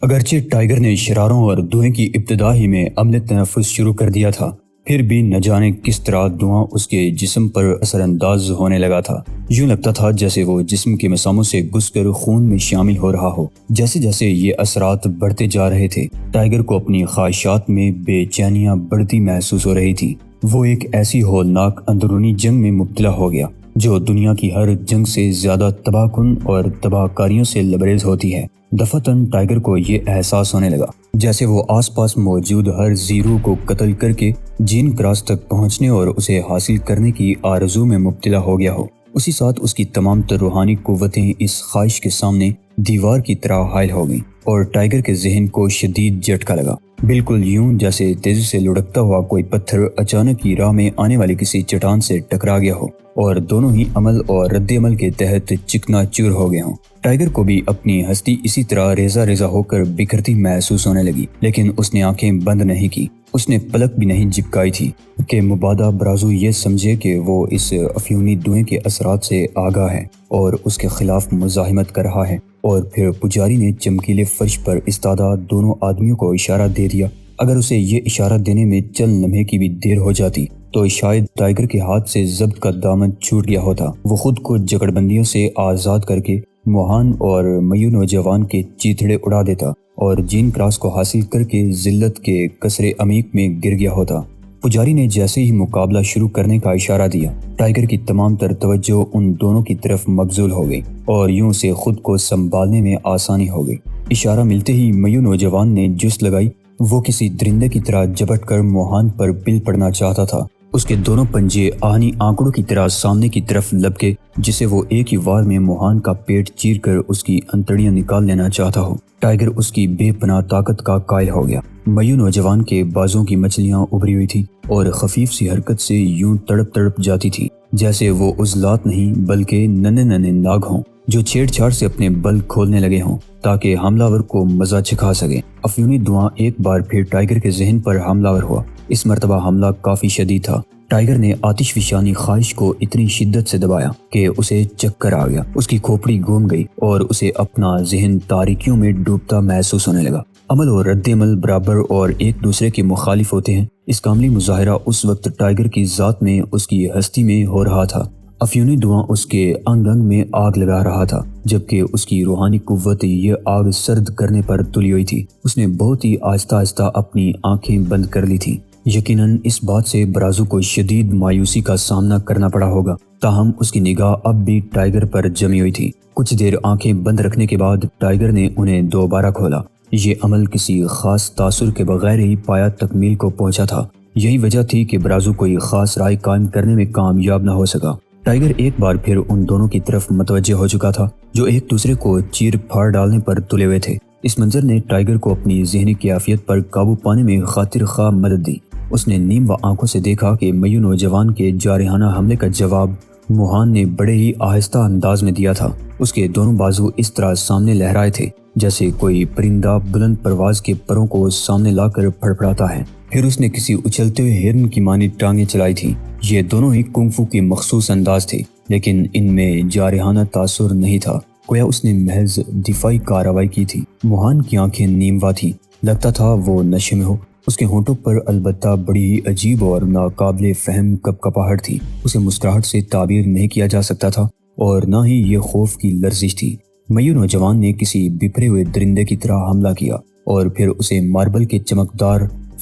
اگرچہ ٹائیگر نے شراروں اور دھوئیں کی ابتدا ہی میں عمل تنفس شروع کر دیا تھا، پھر بھی نہ جانے کس طرح دھواں اس کے جسم پر اثر انداز ہونے لگا تھا۔ یوں لگتا تھا جیسے وہ جسم کے مساموں سے گھس کر خون میں شامل ہو رہا ہو۔ جیسے جیسے یہ اثرات بڑھتے جا رہے تھے، ٹائیگر کو اپنی خواہشات میں بے چینیاں بڑھتی محسوس ہو رہی تھی۔ وہ ایک ایسی ہولناک اندرونی جنگ میں مبتلا ہو گیا جو دنیا کی ہر جنگ سے زیادہ تباہ کن اور تباہ کاریوں سے لبریز ہوتی ہے۔ دفعتاً ٹائیگر کو یہ احساس ہونے لگا جیسے وہ آس پاس موجود ہر زیرو کو قتل کر کے جین کراس تک پہنچنے اور اسے حاصل کرنے کی آرزو میں مبتلا ہو گیا ہو۔ اسی ساتھ اس کی تمام تر روحانی قوتیں اس خواہش کے سامنے دیوار کی طرح حائل ہو گئیں اور ٹائیگر کے ذہن کو شدید جھٹکا لگا، بالکل یوں جیسے تیزی سے لڑکتا ہوا کوئی پتھر اچانک ہی راہ میں آنے والی کسی چٹان سے ٹکرا گیا ہو اور دونوں ہی عمل اور رد عمل کے تحت چکنا چور ہو گئے ہوں۔ ٹائیگر کو بھی اپنی ہستی اسی طرح ریزہ ریزہ ہو کر بکھرتی محسوس ہونے لگی، لیکن اس نے آنکھیں بند نہیں کی، اس نے پلک بھی نہیں جھپکائی تھی کہ مبادہ برازو یہ سمجھے کہ وہ اس افیونی دھوئیں کے اثرات سے آگاہ ہے اور اس کے خلاف مزاحمت کر رہا ہے۔ اور پھر پجاری نے چمکیلے فرش پر استادہ دونوں آدمیوں کو اشارہ دے دیا۔ اگر اسے یہ اشارہ دینے میں چند لمحے کی بھی دیر ہو جاتی تو شاید ٹائیگر کے ہاتھ سے ضبط کا دامن چھوٹ گیا ہوتا۔ وہ خود کو جکڑ بندیوں سے آزاد کر کے موہان اور میو نوجوان کے چیتڑے اڑا دیتا اور جین کراس کو حاصل کر کے ذلت کے قصر عمیق میں گر گیا ہوتا۔ پجاری نے جیسے ہی مقابلہ شروع کرنے کا اشارہ دیا، ٹائیگر کی تمام تر توجہ ان دونوں کی طرف مبذول ہو گئی اور یوں سے خود کو سنبھالنے میں آسانی ہو گئی۔ اشارہ ملتے ہی میو نوجوان نے جست لگائی۔ وہ کسی درندے کی طرح جھپٹ کر موہان پر پل پڑنا چاہتا تھا۔ اس کے دونوں پنجے آہنی آنکڑوں کی طرح سامنے کی طرف لپکے جسے وہ ایک ہی وار میں موہان کا پیٹ چیر کر اس کی انتڑیاں نکال لینا چاہتا ہو۔ ٹائیگر اس کی بے پناہ طاقت کا قائل ہو گیا۔ میو نوجوان کے بازوں کی مچھلیاں ابھری ہوئی تھی اور خفیف سی حرکت سے یوں تڑپ تڑپ جاتی تھی جیسے وہ عضلات نہیں بلکہ ننھے ننھے ناگ ہوں جو چھیڑ چھاڑ سے اپنے بل کھولنے لگے ہوں تاکہ حملہ ور کو مزہ چکھا سکے۔ افیونی دھواں ایک بار پھر ٹائیگر کے ذہن پر حملہ ور ہوا۔ اس مرتبہ حملہ کافی شدید تھا۔ ٹائیگر نے آتش فشانی خواہش کو اتنی شدت سے دبایا کہ اسے چکر آ گیا، اس کی کھوپڑی گھوم گئی اور اسے اپنا ذہن تاریکیوں میں ڈوبتا محسوس ہونے لگا۔ عمل اور رد عمل برابر اور ایک دوسرے کے مخالف ہوتے ہیں۔ اس کا عملی مظاہرہ اس وقت ٹائیگر کی ذات میں، اس کی ہستی میں ہو رہا تھا۔ افیونی دھواں اس کے انگ انگ میں آگ لگا رہا تھا جبکہ اس کی روحانی قوت یہ آگ سرد کرنے پر تلی ہوئی تھی۔ اس نے بہت ہی آہستہ آہستہ اپنی آنکھیں بند کر لی تھیں۔ یقیناً اس بات سے برازو کو شدید مایوسی کا سامنا کرنا پڑا ہوگا، تاہم اس کی نگاہ اب بھی ٹائیگر پر جمی ہوئی تھی۔ کچھ دیر آنکھیں بند رکھنے کے بعد ٹائیگر نے انہیں دوبارہ کھولا۔ یہ عمل کسی خاص تاثر کے بغیر ہی پایا تکمیل کو پہنچا تھا۔ یہی وجہ تھی کہ برازو کوئی خاص رائے قائم کرنے میں کامیاب نہ ہو سکا۔ ٹائیگر ایک بار پھر ان دونوں کی طرف متوجہ ہو چکا تھا جو ایک دوسرے کو چیر پھاڑ ڈالنے پر تلے ہوئے تھے۔ اس منظر نے ٹائیگر کو اپنی ذہنی کیفیت پر قابو پانے میں خاطر خواہ مدد دی۔ اس نے نیم و آنکھوں سے دیکھا کہ میو نوجوان کے جارحانہ حملے کا جواب موہان نے بڑے ہی آہستہ انداز میں دیا تھا۔ اس کے دونوں بازو اس طرح سامنے لہرائے تھے جیسے کوئی پرندہ بلند پرواز کے پروں کو سامنے لا کر پھڑپڑاتا ہے۔ پھر اس نے کسی اچھلتے ہوئے ہرن کی مانی ٹانگیں چلائی تھی۔ یہ دونوں ہی کنگ فو کے مخصوص انداز تھے لیکن ان میں جارحانہ تاثر نہیں تھا، گویا اس نے محض دفاعی کارروائی کی تھی۔ موہان کی آنکھیں نیموا تھیں، لگتا تھا وہ نشے میں ہو۔ اس کے ہونٹوں پر البتہ بڑی ہی عجیب اور ناقابل فہم کپکپاہٹ تھی۔ اسے مسکراہٹ سے تعبیر نہیں کیا جا سکتا تھا اور نہ ہی یہ خوف کی لرزش تھی۔ میو نوجوان نے کسی بپھرے ہوئے درندے کی طرح حملہ کیا اور پھر اسے ماربل کے چمکدار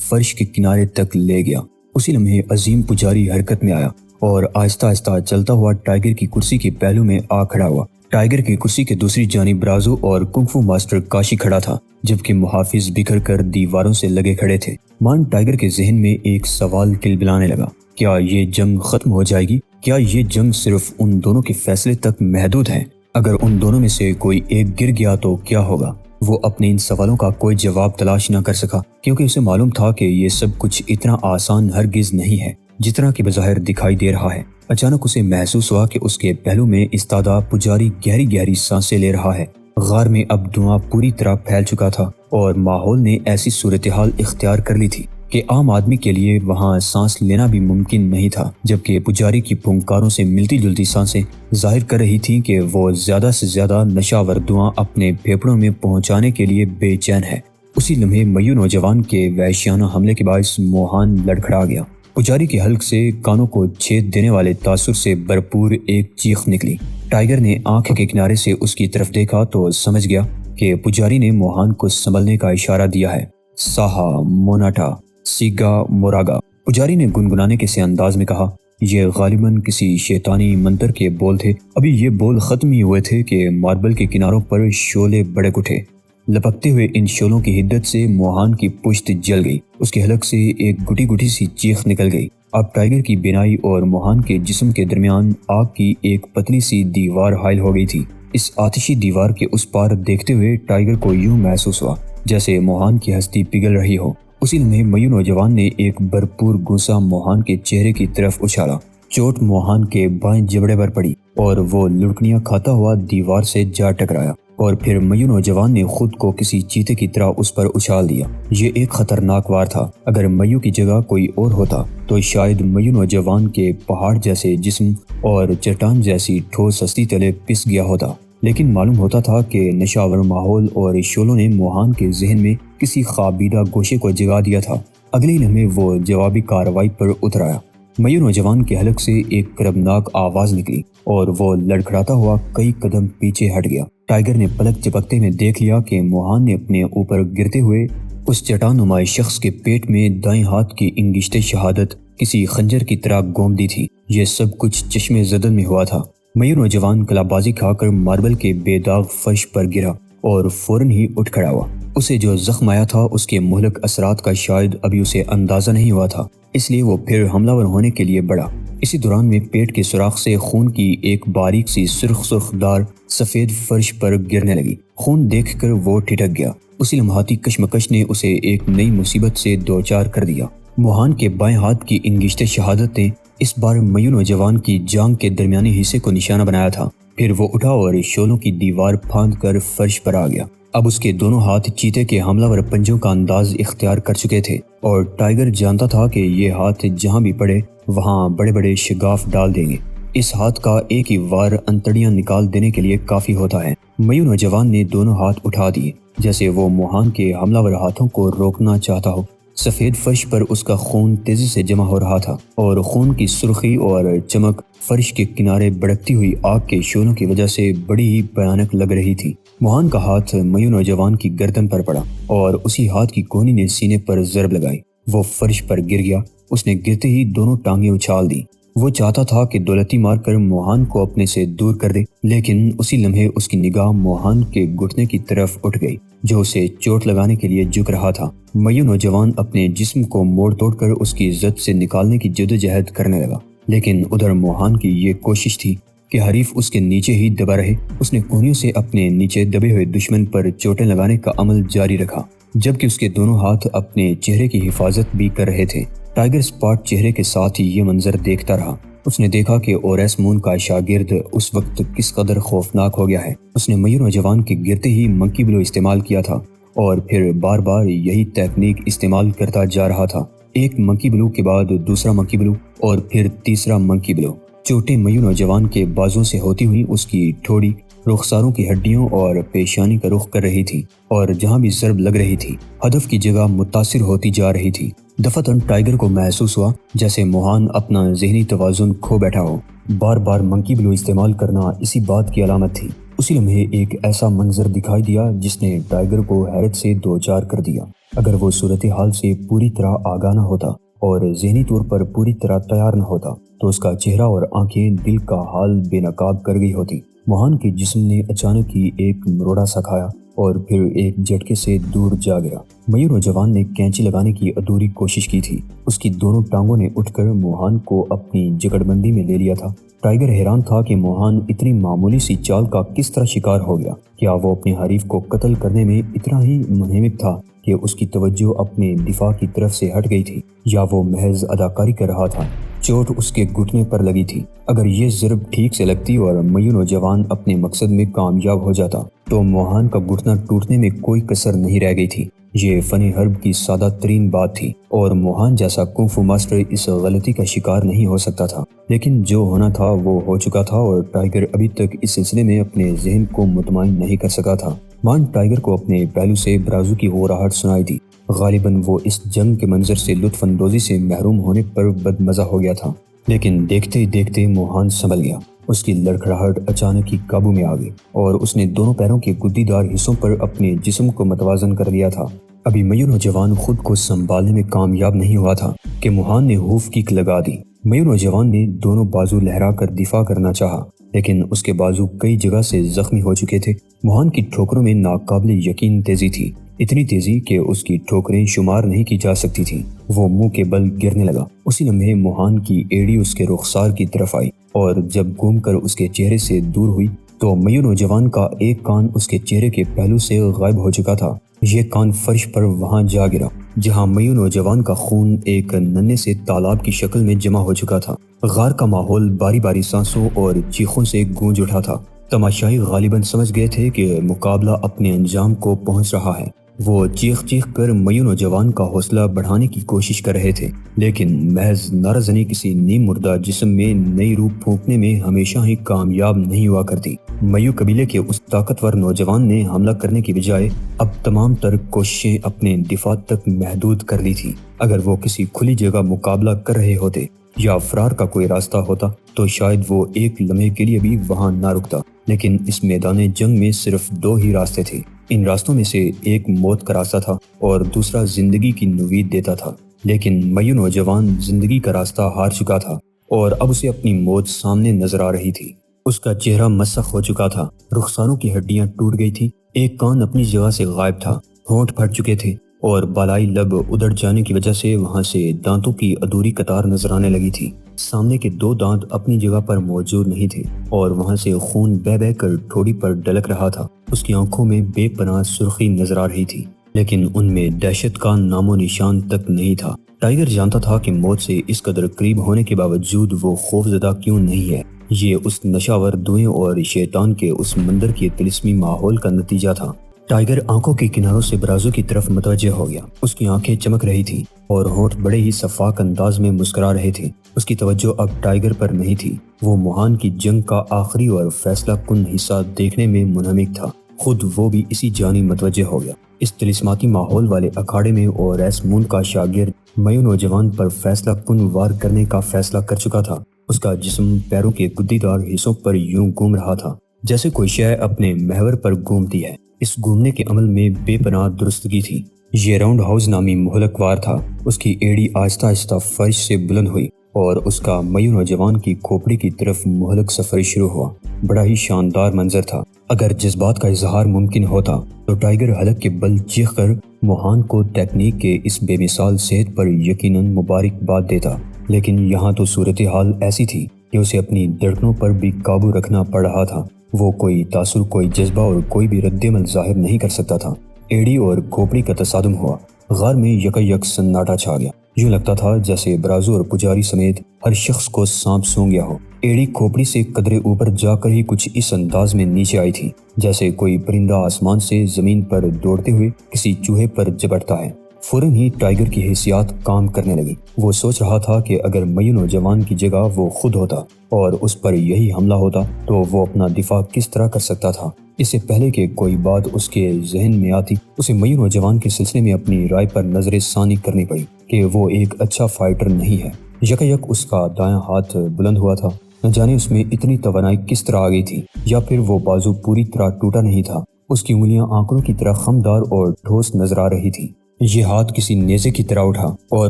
فرش کے کنارے تک لے گیا۔ اسی لمحے عظیم پجاری حرکت میں آیا اور آہستہ آہستہ چلتا ہوا ٹائیگر کی کرسی کے پہلو میں آ کھڑا ہوا۔ ٹائیگر کی کرسی کے دوسری جانب برازو اور کنگ فو ماسٹر کاشی کھڑا تھا جبکہ محافظ بکھر کر دیواروں سے لگے کھڑے تھے۔ مان ٹائیگر کے ذہن میں ایک سوال ٹلبلانے لگا، کیا یہ جنگ ختم ہو جائے گی؟ کیا یہ جنگ صرف ان دونوں کے فیصلے تک محدود ہے؟ اگر ان دونوں میں سے کوئی ایک گر گیا تو کیا ہوگا؟ وہ اپنے ان سوالوں کا کوئی جواب تلاش نہ کر سکا کیونکہ اسے معلوم تھا کہ یہ سب کچھ اتنا آسان ہرگز نہیں ہے جتنا کہ بظاہر دکھائی دے رہا ہے۔ اچانک اسے محسوس ہوا کہ اس کے پہلو میں استادہ پجاری گہری گہری سانسیں لے رہا ہے۔ غار میں اب دھواں پوری طرح پھیل چکا تھا اور ماحول نے ایسی صورتحال اختیار کر لی تھی کہ عام آدمی کے لیے وہاں سانس لینا بھی ممکن نہیں تھا، جبکہ پجاری کی پھونکاروں سے ملتی جلتی سانسیں ظاہر کر رہی تھیں کہ وہ زیادہ سے زیادہ نشہ آور دھواں اپنے پھیپھڑوں میں پہنچانے کے لیے بے چین ہے۔ اسی لمحے میو نوجوان کے وحشیانہ حملے کے باعث موہان لڑکھڑا گیا۔ پجاری کے حلق سے کانوں کو چھید دینے والے تاثر سے بھرپور ایک چیخ نکلی۔ ٹائیگر نے آنکھ کے کنارے سے اس کی طرف دیکھا تو سمجھ گیا کہ پجاری نے موہان کو سنبھلنے کا اشارہ دیا ہے۔ ساہا موناٹا سیگا موراگا، پجاری نے گنگنانے کے سے انداز میں کہا۔ یہ غالباً کسی شیطانی منتر کے بول تھے۔ ابھی یہ بول ختم ہی ہوئے تھے کہ ماربل کے کناروں پر شعلے بڑک اٹھے۔ لپکتے ہوئے ان شعلوں کی حدت سے موہان کی پشت جل گئی۔ اس کے حلق سے ایک گٹی گٹی سی چیخ نکل گئی۔ اب ٹائیگر کی بینائی اور موہان کے جسم کے درمیان آگ کی ایک پتلی سی دیوار حائل ہو گئی تھی۔ اس آتشی دیوار کے اس پار دیکھتے ہوئے ٹائیگر کو یوں محسوس ہوا جیسے موہان کی ہستی پگھل رہی ہو۔ اسی لمحے میو نوجوان نے ایک بھرپور گوسہ موہان کے چہرے کی طرف اچھالا۔ چوٹ موہان کے بائیں جبڑے پر پڑی اور وہ لڑکیاں کھاتا ہوا دیوار سے جا ٹکرایا، اور پھر میو نوجوان نے خود کو کسی چیتے کی طرح اس پر اچھال دیا۔ یہ ایک خطرناک وار تھا۔ اگر میو کی جگہ کوئی اور ہوتا تو شاید میو نوجوان کے پہاڑ جیسے جسم اور چٹان جیسی ٹھوس ہستی تلے پس گیا ہوتا، لیکن معلوم ہوتا تھا کہ نشہ آور ماحول اور شعلوں نے موہان کے ذہن میں کسی خوابیدہ گوشے کو جگا دیا تھا۔ اگلے لمحے وہ جوابی کارروائی پر اتر آیا۔ میو نوجوان کے حلق سے ایک کربناک آواز نکلی اور وہ لڑکھڑاتا ہوا کئی قدم پیچھے ہٹ گیا۔ ٹائیگر نے پلک جھپکتے میں دیکھ لیا کہ موہان نے اپنے اوپر گرتے ہوئے اس چٹان نمائی شخص کے پیٹ میں دائیں ہاتھ کی انگشت شہادت کسی خنجر کی طرح گھوم دی تھی۔ یہ سب کچھ چشم زدن میں ہوا تھا۔ میو نوجوان کلا بازی کھا کر ماربل کے بے داغ فرش پر گرا اور فوراً ہی اٹھ کھڑا ہوا۔ اسے جو زخم آیا تھا اس کے مہلک اثرات کا شاید ابھی اسے اندازہ نہیں ہوا تھا، اس لیے وہ پھر حملہ ور ہونے کے لیے بڑھا۔ اسی دوران میں پیٹ کے سوراخ سے خون کی ایک باریک سی سرخ دار سفید فرش پر گرنے لگی۔ خون دیکھ کر وہ ٹھٹک گیا۔ اسی لمحاتی کشمکش نے اسے ایک نئی مصیبت سے دوچار کر دیا۔ موہان کے بائیں ہاتھ کی انگشت شہادت نے اس بار میو نوجوان کی جانگ کے درمیانی حصے کو نشانہ بنایا تھا۔ پھر وہ اٹھا اور شعلوں کی دیوار پھاند کر فرش پر آ گیا۔ اب اس کے دونوں ہاتھ چیتے کے حملہ ور پنجوں کا انداز اختیار کر چکے تھے، اور ٹائیگر جانتا تھا کہ یہ ہاتھ جہاں بھی پڑے وہاں بڑے بڑے شگاف ڈال دیں گے۔ اس ہاتھ کا ایک ہی وار انتڑیاں نکال دینے کے لیے کافی ہوتا ہے۔ میو نوجوان نے دونوں ہاتھ اٹھا دیے جیسے وہ موہان کے حملہ ور ہاتھوں کو روکنا چاہتا ہو۔ سفید فرش پر اس کا خون تیزی سے جمع ہو رہا تھا، اور خون کی سرخی اور چمک فرش کے کنارے بڑکتی ہوئی آگ کے شعلوں کی وجہ سے بڑی ہی بھیانک لگ رہی تھی۔ موہان کا ہاتھ میو نوجوان کی گردن پر پڑا اور اسی ہاتھ کی کونی نے سینے پر ضرب لگائی۔ وہ فرش پر گر گیا۔ اس نے گرتے ہی دونوں ٹانگیں اچھال دی۔ وہ چاہتا تھا کہ دولتی مار کر موہان کو اپنے سے دور کر دے، لیکن اسی لمحے اس کی نگاہ موہان کے گھٹنے کی طرف اٹھ گئی جو اسے چوٹ لگانے کے لیے جھک رہا تھا۔ میو نوجوان اپنے جسم کو موڑ توڑ کر اس کی زد سے نکالنے کی جدوجہد کرنے لگا، لیکن ادھر موہان کی یہ کوشش تھی کہ حریف اس کے نیچے ہی دبا رہے۔ اس نے کونیوں سے اپنے نیچے دبے ہوئے دشمن پر چوٹیں لگانے کا عمل جاری رکھا، جبکہ اس کے دونوں ہاتھ اپنے چہرے کی حفاظت بھی کر رہے تھے۔ ٹائیگر سپاٹ چہرے کے ساتھ یہ منظر دیکھتا رہا۔ اس نے دیکھا کہ اوریس مون کا شاگرد اس وقت کس قدر خوفناک ہو گیا ہے۔ اس نے میو نوجوان کے گرتے ہی منکی بلو استعمال کیا تھا اور پھر بار بار یہی ٹیکنیک استعمال کرتا جا رہا تھا۔ ایک منکی بلو کے بعد دوسرا منکی بلو اور پھر تیسرا منکی بلو۔ چوٹیں میو نوجوان کے بازوں سے ہوتی ہوئی اس کی ٹھوڑی، رخساروں کی ہڈیوں اور پیشانی کا رخ کر رہی تھی، اور جہاں بھی ضرب لگ رہی تھی ہدف کی جگہ متاثر ہوتی جا رہی تھی۔ دفعتاً ٹائیگر کو محسوس ہوا جیسے موہان اپنا ذہنی توازن کھو بیٹھا ہو۔ بار بار منکی بلو استعمال کرنا اسی بات کی علامت تھی۔ اسی لمحے ایک ایسا منظر دکھائی دیا جس نے ٹائیگر کو حیرت سے دوچار کر دیا۔ اگر وہ صورتحال سے پوری طرح آگاہ نہ ہوتا اور ذہنی طور پر پوری طرح تیار نہ ہوتا تو اس کا چہرہ اور آنکھیں دل کا حال بے نقاب کر گئی ہوتی۔ موہان کے جسم نے اچانک ہی ایک مروڑا سا کھایا اور پھر ایک جھٹکے سے دور جا گیا۔ میو نوجوان نے کینچی لگانے کی ادھوری کوشش کی تھی۔ اس کی دونوں ٹانگوں نے اٹھ کر موہان کو اپنی جکڑ بندی میں لے لیا تھا۔ ٹائیگر حیران تھا کہ موہان اتنی معمولی سی چال کا کس طرح شکار ہو گیا۔ کیا وہ اپنے حریف کو قتل کرنے میں اتنا ہی منہمک تھا کہ اس کی توجہ اپنے دفاع کی طرف سے ہٹ گئی تھی، یا وہ محض اداکاری کر رہا تھا؟ چوٹ اس کے گھٹنے پر لگی تھی۔ اگر یہ ضرب ٹھیک سے لگتی اور میو نوجوان اپنے مقصد میں کامیاب ہو جاتا تو موہان کا گھٹنا ٹوٹنے میں کوئی کسر نہیں رہ گئی تھی۔ یہ فن حرب کی سادہ ترین بات تھی اور موہان جیسا کنفو ماسٹر اس غلطی کا شکار نہیں ہو سکتا تھا، لیکن جو ہونا تھا وہ ہو چکا تھا اور ٹائیگر ابھی تک اس سلسلے میں اپنے ذہن کو مطمئن نہیں کر سکا تھا۔ مان ٹائیگر کو اپنے پہلو سے برازو کی غوراہٹ سنائی دی۔ غالباً وہ اس جنگ کے منظر سے لطف اندوزی سے محروم ہونے پر بد مزہ ہو گیا تھا، لیکن دیکھتے ہی دیکھتے موہان سنبھل گیا۔ اس کی لڑکھڑاہٹ اچانک ہی قابو میں آ گئی اور اس نے دونوں پیروں کے گدی دار حصوں پر اپنے جسم کو متوازن کر لیا تھا۔ ابھی میو نوجوان خود کو سنبھالنے میں کامیاب نہیں ہوا تھا کہ موہان نے ہوف کک لگا دی۔ میو نوجوان نے دونوں بازو لہرا کر دفاع کرنا چاہا، لیکن اس کے بازو کئی جگہ سے زخمی ہو چکے تھے۔ موہان کی ٹھوکروں میں ناقابل یقین تیزی تھی، اتنی تیزی کہ اس کی ٹھوکریں شمار نہیں کی جا سکتی تھیں۔ وہ منہ کے بل گرنے لگا۔ اسی لمحے موہان کی ایڑی اس کے رخسار کی طرف آئی اور جب گھوم کر اس کے چہرے سے دور ہوئی تو میو نوجوان کا ایک کان اس کے چہرے کے پہلو سے غائب ہو چکا تھا۔ یہ کان فرش پر وہاں جا گرا جہاں میو نوجوان کا خون ایک ننھے سے تالاب کی شکل میں جمع ہو چکا تھا۔ غار کا ماحول باری باری سانسوں اور چیخوں سے گونج اٹھا تھا۔ تماشائی غالباً سمجھ گئے تھے کہ مقابلہ اپنے انجام کو پہنچ رہا ہے۔ وہ چیخ چیخ کر میو نوجوان کا حوصلہ بڑھانے کی کوشش کر رہے تھے، لیکن محض نارزنی کسی نیم مردہ جسم میں نئی روح پھونکنے میں ہمیشہ ہی کامیاب نہیں ہوا کرتی۔ میو قبیلے کے اس طاقتور نوجوان نے حملہ کرنے کی بجائے اب تمام تر کوششیں اپنے دفاع تک محدود کر لی تھی۔ اگر وہ کسی کھلی جگہ مقابلہ کر رہے ہوتے یا فرار کا کوئی راستہ ہوتا تو شاید وہ ایک لمحے کے لیے بھی وہاں نہ رکتا، لیکن اس میدان جنگ میں صرف دو ہی راستے تھے۔ ان راستوں میں سے ایک موت کا راستہ تھا اور دوسرا زندگی کی نوید دیتا تھا، لیکن میو نوجوان زندگی کا راستہ ہار چکا تھا اور اب اسے اپنی موت سامنے نظر آ رہی تھی۔ اس کا چہرہ مسخ ہو چکا تھا، رخساروں کی ہڈیاں ٹوٹ گئی تھی، ایک کان اپنی جگہ سے غائب تھا، ہونٹ پھٹ چکے تھے اور بالائی لب ادھر جانے کی وجہ سے وہاں سے دانتوں کی ادھوری قطار نظر آنے لگی تھی۔ سامنے کے دو دانت اپنی جگہ پر موجود نہیں تھے اور وہاں سے خون بہہ بہہ کر ٹھوڑی پر ڈلک رہا تھا۔ اس کی آنکھوں میں بے پناہ سرخی نظر آ رہی تھی، لیکن ان میں دہشت کا نام و نشان تک نہیں تھا۔ ٹائیگر جانتا تھا کہ موت سے اس قدر قریب ہونے کے باوجود وہ خوفزدہ کیوں نہیں ہے۔ یہ اس نشاور دھوئیں اور شیطان کے اس مندر کے طلسمی ماحول کا نتیجہ تھا۔ ٹائیگر آنکھوں کے کناروں سے برازو کی طرف متوجہ ہو گیا۔ اس کی آنکھیں چمک رہی تھی اور ہونٹ بڑے ہی شفاف انداز میں مسکرا رہے تھے۔ اس کی توجہ اب ٹائیگر پر نہیں تھی، وہ موہان کی جنگ کا آخری اور فیصلہ کن حصہ دیکھنے میں منہمک تھا۔ خود وہ بھی اسی جانب متوجہ ہو گیا۔ اس طلسماتی ماحول والے اکھاڑے میں اور ایس مون کا شاگرد میو نوجوان پر فیصلہ کن وار کرنے کا فیصلہ کر چکا تھا۔ اس کا جسم پیروں کے گدی دار حصوں پر یوں گھوم رہا تھا جیسے کوئی شے اپنے محور پر گھومتی ہے۔ اس گھومنے کے عمل میں بے پناہ درستگی تھی۔ یہ راؤنڈ ہاؤس نامی مہلک وار تھا۔ اس کی ایڑی آہستہ آہستہ فرش سے بلند ہوئی اور اس کا میو نوجوان کی کھوپڑی کی طرف مہلک سفر شروع ہوا۔ بڑا ہی شاندار منظر تھا۔ اگر جذبات کا اظہار ممکن ہوتا تو ٹائیگر حلق کے بل چیخ کر موہان کو تکنیک کے اس بے مثال صحت پر یقیناً مبارکباد دیتا، لیکن یہاں تو صورتحال ایسی تھی کہ اسے اپنی دھڑکنوں پر بھی قابو رکھنا پڑ رہا تھا۔ وہ کوئی تاثر، کوئی جذبہ اور کوئی بھی رد عمل ظاہر نہیں کر سکتا تھا۔ ایڑی اور کھوپڑی کا تصادم ہوا، غار میں یکایک سناٹا چھا گیا۔ یوں لگتا تھا جیسے برازو اور پجاری سمیت ہر شخص کو سانپ سونگ گیا ہو۔ ایڑی کھوپڑی سے قدرے اوپر جا کر ہی کچھ اس انداز میں نیچے آئی تھی جیسے کوئی پرندہ آسمان سے زمین پر دوڑتے ہوئے کسی چوہے پر جبڑتا ہے۔ فوراً ہی ٹائیگر کی حیثیات کام کرنے لگی۔ وہ سوچ رہا تھا کہ اگر میو نوجوان کی جگہ وہ خود ہوتا اور اس پر یہی حملہ ہوتا تو وہ اپنا دفاع کس طرح کر سکتا تھا۔ اس سے پہلے کہ کوئی بات اس کے ذہن میں آتی، اسے میو نوجوان کے سلسلے میں اپنی رائے پر نظر ثانی کرنی پڑی کہ وہ ایک اچھا فائٹر نہیں ہے۔ یکایک اس کا دایاں ہاتھ بلند ہوا تھا۔ نہ جانے اس میں اتنی توانائی کس طرح آ گئی تھی، یا پھر وہ بازو پوری طرح ٹوٹا نہیں تھا۔ اس کی انگلیاں آنکڑوں کی طرح خمدار اور ٹھوس نظر آ رہی تھی۔ یہ ہاتھ کسی نیزے کی طرح اٹھا اور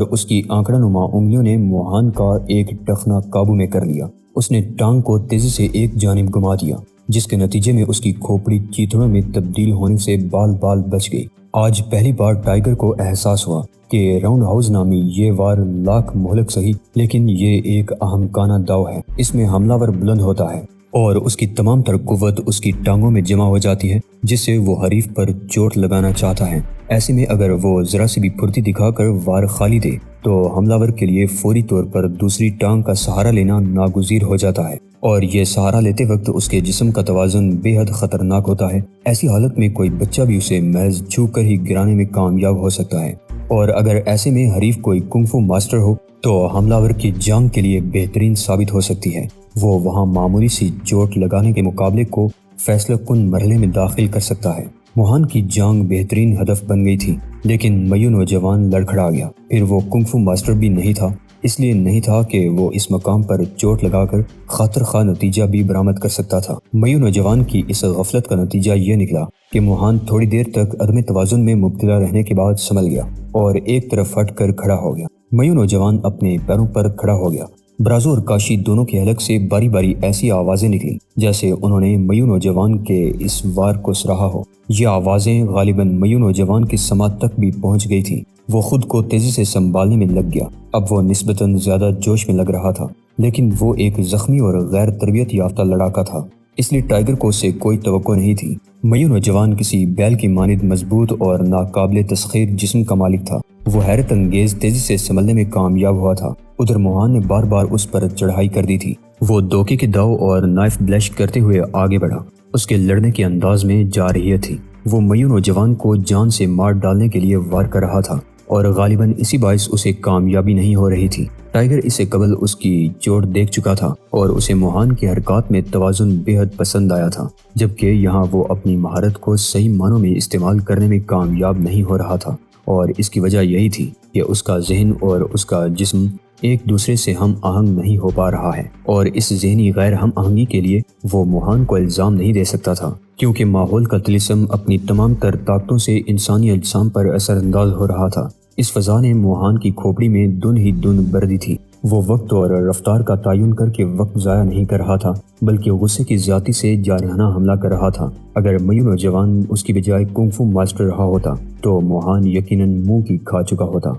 اس کی آنکڑا نما انگلیوں نے موہان کا ایک ٹخنا قابو میں کر لیا۔ اس نے ٹانگ کو تیزی سے ایک جانب گھما دیا، جس کے نتیجے میں اس کی کھوپڑی چیتڑوں میں تبدیل ہونے سے بال بال بچ گئی۔ آج پہلی بار ٹائیگر کو احساس ہوا کہ راؤنڈ ہاؤس نامی یہ وار لاکھ مہلک سہی، لیکن یہ ایک احمقانہ داؤ ہے۔ اس میں حملہ ور بلند ہوتا ہے اور اس کی تمام تر قوت اس کی ٹانگوں میں جمع ہو جاتی ہے جس سے وہ حریف پر چوٹ لگانا چاہتا ہے۔ ایسے میں اگر وہ ذرا سی بھی پھرتی دکھا کر وار خالی دے تو حملہ ور کے لیے فوری طور پر دوسری ٹانگ کا سہارا لینا ناگزیر ہو جاتا ہے، اور یہ سہارا لیتے وقت اس کے جسم کا توازن بے حد خطرناک ہوتا ہے۔ ایسی حالت میں کوئی بچہ بھی اسے محض چھو کر ہی گرانے میں کامیاب ہو سکتا ہے، اور اگر ایسے میں حریف کوئی کنگ فو ماسٹر ہو تو حملہ ور کی جانگ کے لیے بہترین ثابت ہو سکتی ہے۔ وہ وہاں معمولی سی چوٹ لگانے کے مقابلے کو فیصلہ کن مرحلے میں داخل کر سکتا ہے۔ موہان کی جانگ بہترین ہدف بن گئی تھی، لیکن میو نوجوان لڑکھڑا گیا۔ پھر وہ کنگ فو ماسٹر بھی نہیں تھا، اس لیے نہیں تھا کہ وہ اس مقام پر چوٹ لگا کر خاطر خواہ نتیجہ بھی برآمد کر سکتا تھا۔ میو نوجوان کی اس غفلت کا نتیجہ یہ نکلا کہ موہان تھوڑی دیر تک عدم توازن میں مبتلا رہنے کے بعد سنبھل گیا اور ایک طرف ہٹ کر کھڑا ہو گیا۔ میو نوجوان اپنے پیروں پر کھڑا ہو گیا۔ برازو اور کاشی دونوں کے حلق سے باری باری ایسی آوازیں نکلیں جیسے انہوں نے میو نوجوان کے اس وار کو سراہا ہو۔ یہ آوازیں غالباً میو نوجوان کی سماعت تک بھی پہنچ گئی تھیں۔ وہ خود کو تیزی سے سنبھالنے میں لگ گیا۔ اب وہ نسبتاً زیادہ جوش میں لگ رہا تھا، لیکن وہ ایک زخمی اور غیر تربیت یافتہ لڑاکا تھا، اس لیے ٹائیگر کو اس سے کوئی توقع نہیں تھی۔ میو نوجوان کسی بیل کی مانند مضبوط اور ناقابل تسخیر جسم کا مالک تھا۔ وہ حیرت انگیز تیزی سے سنبھلنے میں کامیاب ہوا تھا۔ ادھر موہان نے بار بار اس پر چڑھائی کر دی تھی۔ وہ دھوکے کے داؤ اور نائف بلش کرتے ہوئے آگے بڑھا۔ اس کے لڑنے کے انداز میں جارحیت تھی۔ وہ میو نوجوان کو جان سے مار ڈالنے کے لیے وار کر رہا تھا، اور غالباً اسی باعث اسے کامیابی نہیں ہو رہی تھی۔ ٹائیگر اسے قبل اس کی چوٹ دیکھ چکا تھا اور اسے موہان کی حرکات میں توازن بے حد پسند آیا تھا، جبکہ یہاں وہ اپنی مہارت کو صحیح معنوں میں استعمال کرنے میں کامیاب نہیں ہو رہا تھا، اور اس کی وجہ یہی تھی کہ اس کا ذہن اور اس کا جسم ایک دوسرے سے ہم آہنگ نہیں ہو پا رہا ہے، اور اس ذہنی غیر ہم آہنگی کے لیے وہ موہان کو الزام نہیں دے سکتا تھا، کیونکہ ماحول کا طلسم اپنی تمام تر طاقتوں سے انسانی اجسام پر اثر انداز ہو رہا تھا۔ اس فضا نے موہان کی کھوپڑی میں دن ہی دن بھر دی تھی۔ وہ وقت اور رفتار کا تعین کر کے وقت ضائع نہیں کر رہا تھا، بلکہ غصے کی زیادتی سے جارحانہ حملہ کر رہا تھا۔ اگر میو نوجوان اس کی بجائے کنگ فو ماسٹر رہا ہوتا تو موہان یقیناً منہ کی کھا چکا ہوتا۔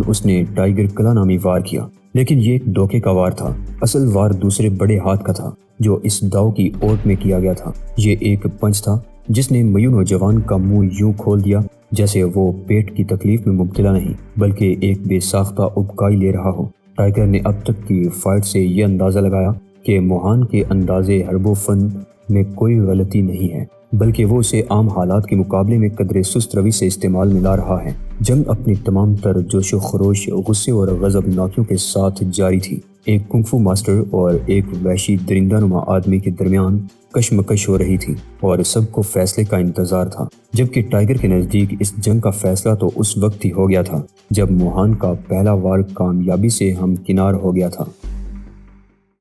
اس نے ٹائیگر کلا نامی وار کیا، لیکن یہ ایک دھوکے کا وار تھا۔ اصل وار دوسرے بڑے ہاتھ کا تھا جو اس داؤ کی اوٹ میں کیا گیا تھا۔ یہ ایک پنچ تھا جس نے میو نوجوان کا منہ یوں کھول دیا جیسے وہ پیٹ کی تکلیف میں مبتلا نہیں بلکہ ایک بے ساختہ ابکائی لے رہا ہو۔ ٹائیگر نے اب تک کی فائٹ سے یہ اندازہ لگایا کہ موہان کے اندازے حرب و فن میں کوئی غلطی نہیں ہے، بلکہ وہ اسے عام حالات کے مقابلے میں قدرے سست روی سے استعمال میں لا رہا ہے۔ جنگ اپنی تمام تر جوش و خروش، غصے اور غضب ناکیوں کے ساتھ جاری تھی۔ ایک کنگ فو ماسٹر اور ایک وحشی درندہ نما آدمی کے درمیان کشمکش ہو رہی تھی، اور سب کو فیصلے کا انتظار تھا، جبکہ ٹائیگر کے نزدیک اس جنگ کا فیصلہ تو اس وقت ہی ہو گیا تھا جب موہان کا پہلا وار کامیابی سے ہمکنار ہو گیا تھا۔